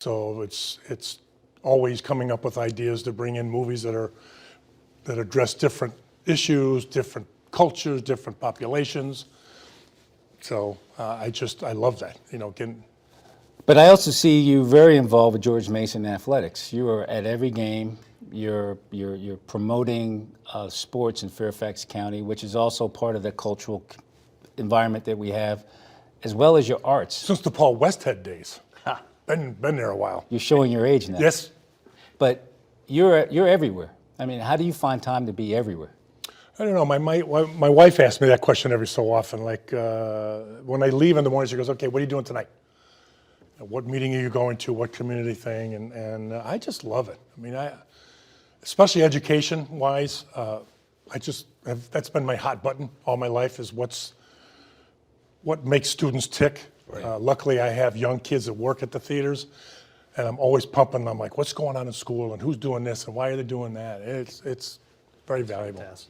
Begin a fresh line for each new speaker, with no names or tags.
So it's always coming up with ideas to bring in movies that address different issues, different cultures, different populations. So I love that, getting.
But I also see you very involved with George Mason Athletics. You are at every game. You're promoting sports in Fairfax County, which is also part of the cultural environment that we have, as well as your arts.
Since the Paul Westhead days. Been there a while.
You're showing your age now.
Yes.
But you're everywhere. I mean, how do you find time to be everywhere?
I don't know. My wife asks me that question every so often. Like when I leave in the morning, she goes, "Okay, what are you doing tonight? What meeting are you going to? What community thing?" And I just love it. I mean, especially education-wise, that's been my hot button all my life, is what makes students tick. Right. Luckily, I have young kids that work at the theaters, and I'm always pumping them, like, what's going on in school, and who's doing this, and why are they doing that? It's very valuable. Fantastic.